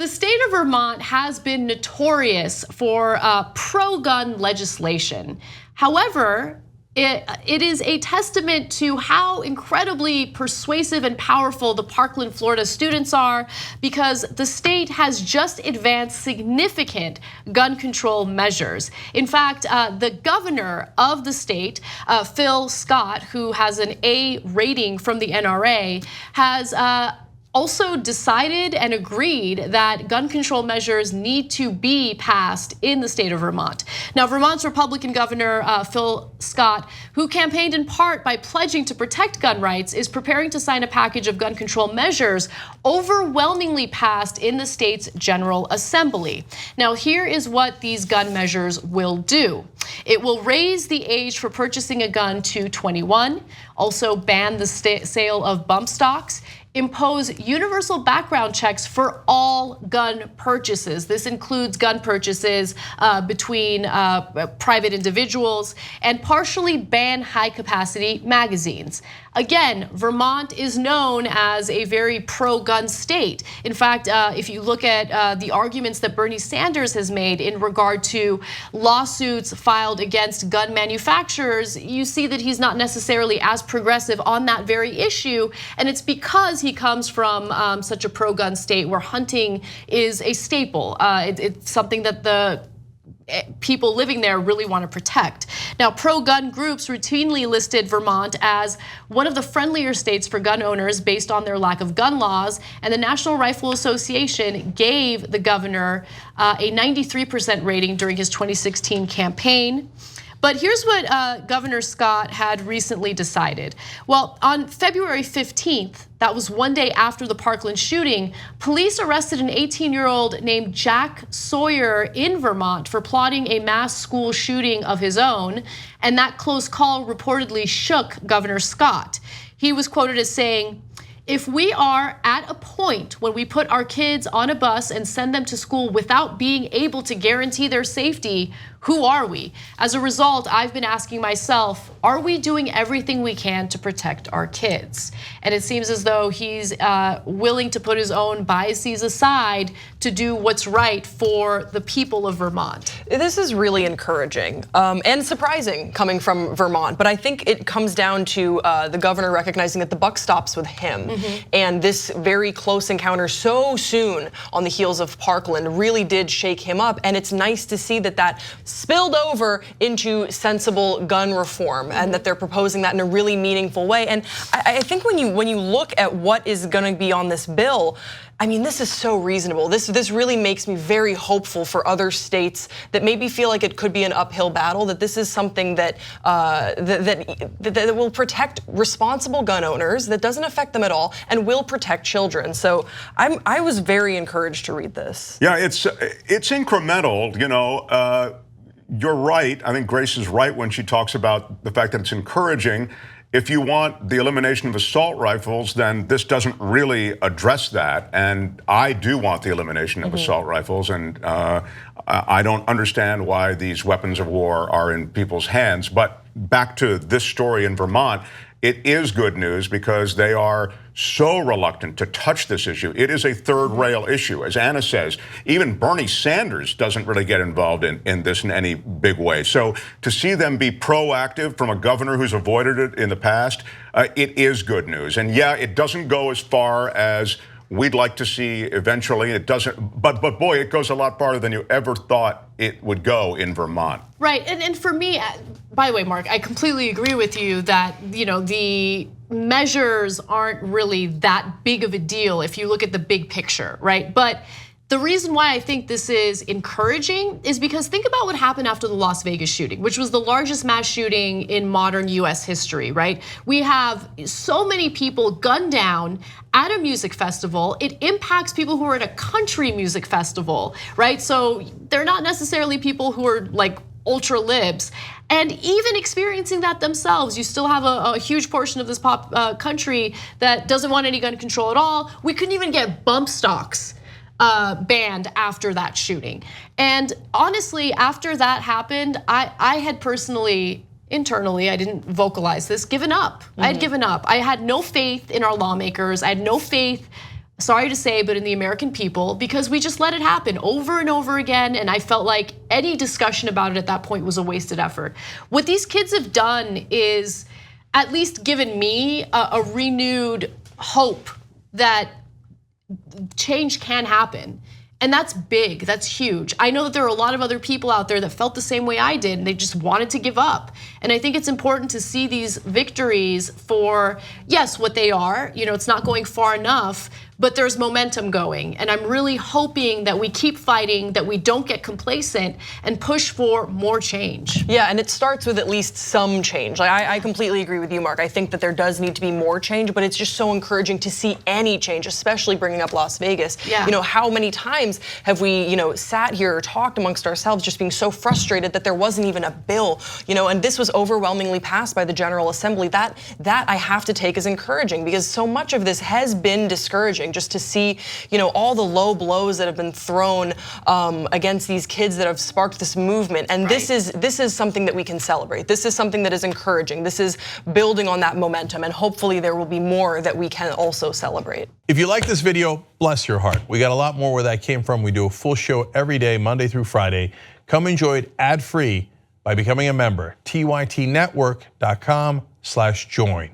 The state of Vermont has been notorious for pro-gun legislation. However, it is a testament to how incredibly persuasive and powerful the Parkland, Florida students are, because the state has just advanced significant gun control measures. In fact, the governor of the state, Phil Scott, who has an A rating from the NRA, has also decided and agreed that gun control measures need to be passed in the state of Vermont. Now, Vermont's Republican governor, Phil Scott, who campaigned in part by pledging to protect gun rights, is preparing to sign a package of gun control measures overwhelmingly passed in the state's General Assembly. Now, here is what these gun measures will do. It will raise the age for purchasing a gun to 21, also ban the sale of bump stocks, impose universal background checks for all gun purchases. This includes gun purchases between private individuals, and partially ban high-capacity magazines. Again, Vermont is known as a very pro-gun state. In fact, if you look at the arguments that Bernie Sanders has made in regard to lawsuits filed against gun manufacturers, you see that he's not necessarily as progressive on that very issue, and it's because he comes from such a pro-gun state where hunting is a staple. It's something that the people living there really want to protect. Now, pro-gun groups routinely listed Vermont as one of the friendlier states for gun owners based on their lack of gun laws, and the National Rifle Association gave the governor a 93% rating during his 2016 campaign. But here's what Governor Scott had recently decided. Well, on February 15th, that was one day after the Parkland shooting, police arrested an 18-year-old named Jack Sawyer in Vermont for plotting a mass school shooting of his own, and that close call reportedly shook Governor Scott. He was quoted as saying, "If we are at a point when we put our kids on a bus and send them to school without being able to guarantee their safety, who are we? As a result, I've been asking myself, are we doing everything we can to protect our kids?" And it seems as though he's willing to put his own biases aside to do what's right for the people of Vermont. This is really encouraging and surprising coming from Vermont, but I think it comes down to the governor recognizing that the buck stops with him. And this very close encounter so soon on the heels of Parkland really did shake him up, and it's nice to see that that spilled over into sensible gun reform, and that they're proposing that in a really meaningful way. And I think when you look at what is going to be on this bill, I mean, this is so reasonable. This really makes me very hopeful for other states that maybe feel like it could be an uphill battle, that this is something that that will protect responsible gun owners, that doesn't affect them at all, and will protect children. So I was very encouraged to read this. Yeah, it's incremental, you know. You're right. I think Grace is right when she talks about the fact that it's encouraging. If you want the elimination of assault rifles, then this doesn't really address that. And I do want the elimination of assault rifles. And I don't understand why these weapons of war are in people's hands. But back to this story in Vermont, it is good news because they are so reluctant to touch this issue. It is a third rail issue. As Anna says, even Bernie Sanders doesn't really get involved in this in any big way. So to see them be proactive from a governor who's avoided it in the past, it is good news. And yeah, it doesn't go as far as we'd like to see eventually. It doesn't, but boy, it goes a lot farther than you ever thought it would go in Vermont. Right, and for me, by the way, Mark, I completely agree with you that, you know, the measures aren't really that big of a deal if you look at the big picture, right? But the reason why I think this is encouraging is because think about what happened after the Las Vegas shooting, which was the largest mass shooting in modern US history, right? We have so many people gunned down at a music festival. It impacts people who are at a country music festival, right? So they're not necessarily people who are like ultra libs, and even experiencing that themselves, you still have a huge portion of this country that doesn't want any gun control at all. We couldn't even get bump stocks banned after that shooting. And honestly, after that happened, I had personally, internally, I didn't vocalize this, given up. I had given up. I had no faith in our lawmakers. I had no faith sorry to say, but in the American people, because we just let it happen over and over again. And I felt like any discussion about it at that point was a wasted effort. What these kids have done is at least given me a renewed hope that change can happen. And that's big, that's huge. I know that there are a lot of other people out there that felt the same way I did and they just wanted to give up. And I think it's important to see these victories for, yes, what they are. It's not going far enough, but there's momentum going. And I'm really hoping that we keep fighting, that we don't get complacent and push for more change. Yeah, and it starts with at least some change. I completely agree with you, Mark. I think that there does need to be more change, but it's just so encouraging to see any change, especially bringing up Las Vegas. Yeah. How many times have we, sat here or talked amongst ourselves just being so frustrated that there wasn't even a bill, and this was overwhelmingly passed by the General Assembly. That I have to take as encouraging, because so much of this has been discouraging, just to see, all the low blows that have been thrown against these kids that have sparked this movement. And Right. this is something that we can celebrate. This is something that is encouraging. This is building on that momentum, and hopefully there will be more that we can also celebrate. If you like this video, bless your heart. We got a lot more where that came from. We do a full show every day, Monday through Friday. Come enjoy it ad-free by becoming a member. tytnetwork.com/join.